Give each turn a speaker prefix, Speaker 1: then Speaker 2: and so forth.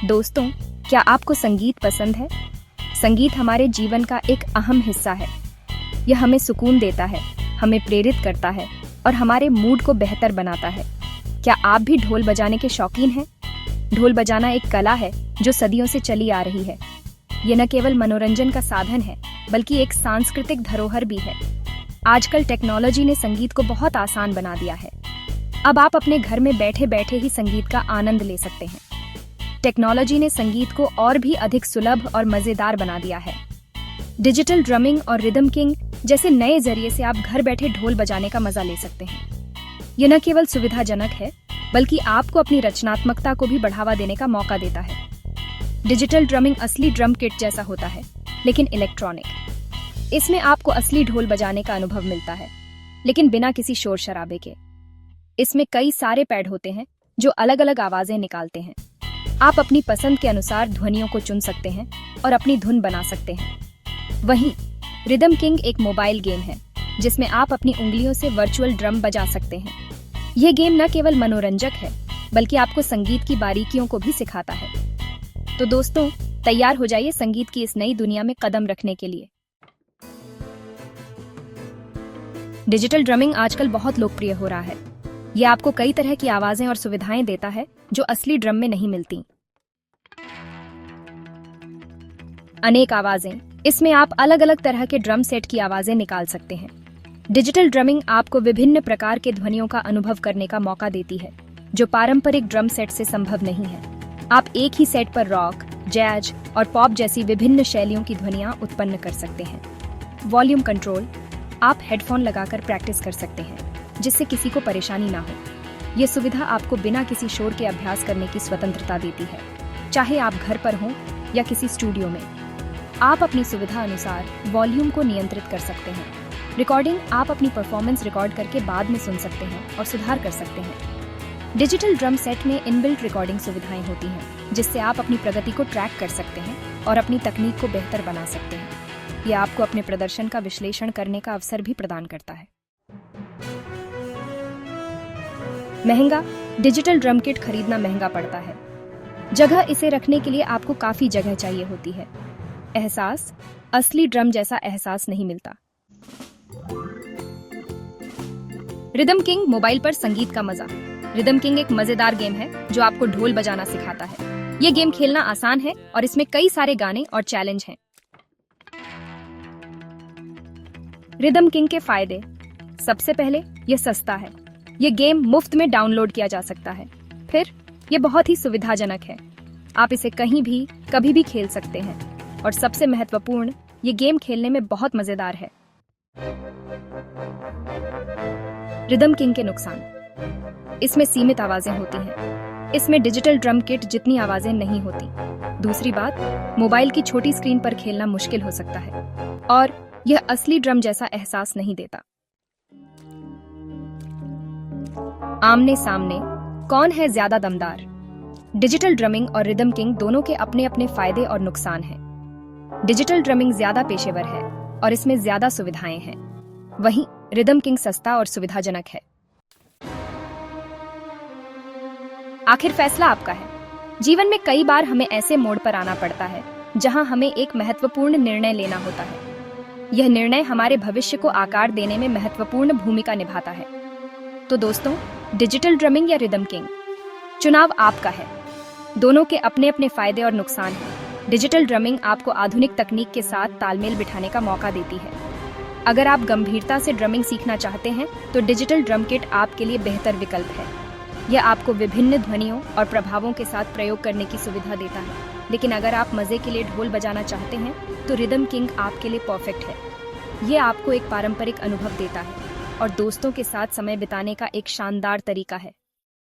Speaker 1: दोस्तों, क्या आपको संगीत पसंद है? संगीत हमारे जीवन का एक अहम हिस्सा है। यह हमें सुकून देता है, हमें प्रेरित करता है और हमारे मूड को बेहतर बनाता है। क्या आप भी ढोल बजाने के शौकीन हैं? ढोल बजाना एक कला है जो सदियों से चली आ रही है। यह न केवल मनोरंजन का साधन है, बल्कि एक सांस्कृतिक धरोहर भी है। आजकल टेक्नोलॉजी ने संगीत को बहुत आसान बना दिया है। अब आप अपने घर में बैठे बैठे ही संगीत का आनंद ले सकते हैं। टेक्नोलॉजी ने संगीत को और भी अधिक सुलभ और मजेदार बना दिया है। डिजिटल ड्रमिंग और रिदम किंग जैसे नए जरिए से आप घर बैठे ढोल बजाने का मजा ले सकते हैं। यह न केवल सुविधाजनक है, बल्कि आपको अपनी रचनात्मकता को भी बढ़ावा देने का मौका देता है। डिजिटल ड्रमिंग असली ड्रम किट जैसा होता है, लेकिन इलेक्ट्रॉनिक। इसमें आपको असली ढोल बजाने का अनुभव मिलता है, लेकिन बिना किसी शोर शराबे के। इसमें कई सारे पैड होते हैं जो अलग अलग आवाजें निकालते हैं। आप अपनी पसंद के अनुसार ध्वनियों को चुन सकते हैं और अपनी धुन बना सकते हैं। वहीं रिदम किंग एक मोबाइल गेम है जिसमें आप अपनी उंगलियों से वर्चुअल ड्रम बजा सकते हैं। यह गेम न केवल मनोरंजक है, बल्कि आपको संगीत की बारीकियों को भी सिखाता है। तो दोस्तों, तैयार हो जाइए संगीत की इस नई दुनिया में कदम रखने के लिए। डिजिटल ड्रमिंग आजकल बहुत लोकप्रिय हो रहा है। यह आपको कई तरह की आवाजें और सुविधाएं देता है जो असली ड्रम में नहीं मिलती। अनेक आवाजें, इसमें आप अलग अलग तरह के ड्रम सेट की आवाजें निकाल सकते हैं। डिजिटल ड्रमिंग आपको विभिन्न प्रकार के ध्वनियों का अनुभव करने का मौका देती है, जो पारंपरिक ड्रम सेट से संभव नहीं है। आप एक ही सेट पर रॉक, जैज और पॉप जैसी विभिन्न शैलियों की ध्वनियां उत्पन्न कर सकते हैं। वॉल्यूम कंट्रोल, आप हेडफोन लगाकर प्रैक्टिस कर सकते हैं, जिससे किसी को परेशानी ना हो। यह सुविधा आपको बिना किसी शोर के अभ्यास करने की स्वतंत्रता देती है, चाहे आप घर पर हों या किसी स्टूडियो में। आप अपनी सुविधा अनुसार वॉल्यूम को नियंत्रित कर सकते हैं। रिकॉर्डिंग, आप अपनी परफॉर्मेंस रिकॉर्ड करके बाद में सुन सकते हैं और सुधार कर सकते हैं। डिजिटल ड्रम सेट में इनबिल्ट रिकॉर्डिंग सुविधाएं होती हैं, जिससे आप अपनी प्रगति को ट्रैक कर सकते हैं और अपनी तकनीक को बेहतर बना सकते हैं। यह आपको अपने प्रदर्शन का विश्लेषण करने का अवसर भी प्रदान करता है। महंगा, डिजिटल ड्रम किट खरीदना महंगा पड़ता है। जगह इसे रखने के लिए आपको काफी जगह चाहिए होती है। एहसास, असली ड्रम जैसा एहसास नहीं मिलता। रिदम किंग मोबाइल पर संगीत का मजा। रिदम किंग एक मजेदार गेम है जो आपको ढोल बजाना सिखाता है। यह गेम खेलना आसान है और इसमें कई सारे गाने और चैलेंज हैं। रिदम किंग के फायदे। सबसे पहले, यह सस्ता है। यह गेम मुफ्त में डाउनलोड किया जा सकता है। फिर यह बहुत ही सुविधाजनक है। आप इसे कहीं भी, कभी भी खेल सकते हैं। और सबसे महत्वपूर्ण, ये गेम खेलने में बहुत मजेदार है। रिदम किंग के नुकसान। इसमें सीमित आवाजें होती हैं। इसमें डिजिटल ड्रम किट जितनी आवाजें नहीं होती। दूसरी बात, मोबाइल की छोटी स्क्रीन पर खेलना मुश्किल हो सकता है और यह असली ड्रम जैसा एहसास नहीं देता। आमने सामने, कौन है ज्यादा दमदार? डिजिटल ड्रमिंग और रिदम किंग दोनों के अपने अपने फायदे और नुकसान हैं। डिजिटल ड्रमिंग ज्यादा पेशेवर है और इसमें ज्यादा सुविधाएं हैं। वहीं रिदम किंग सस्ता और सुविधाजनक है। आखिर फैसला आपका है। जीवन में कई बार हमें ऐसे मोड़ पर आना पड़ता है जहां हमें एक महत्वपूर्ण निर्णय लेना होता है। यह निर्णय हमारे भविष्य को आकार देने में महत्वपूर्ण भूमिका निभाता है। तो दोस्तों, डिजिटल ड्रमिंग या रिदम किंग, चुनाव आपका है। दोनों के अपने अपने फायदे और नुकसान हैं। डिजिटल ड्रमिंग आपको आधुनिक तकनीक के साथ तालमेल बिठाने का मौका देती है। अगर आप गंभीरता से ड्रमिंग सीखना चाहते हैं, तो डिजिटल ड्रम किट आपके लिए बेहतर विकल्प है। यह आपको विभिन्न ध्वनियों और प्रभावों के साथ प्रयोग करने की सुविधा देता है। लेकिन अगर आप मजे के लिए ढोल बजाना चाहते हैं, तो रिदम किंग आपके लिए परफेक्ट है। यह आपको एक पारंपरिक अनुभव देता है और दोस्तों के साथ समय बिताने का एक शानदार तरीका है।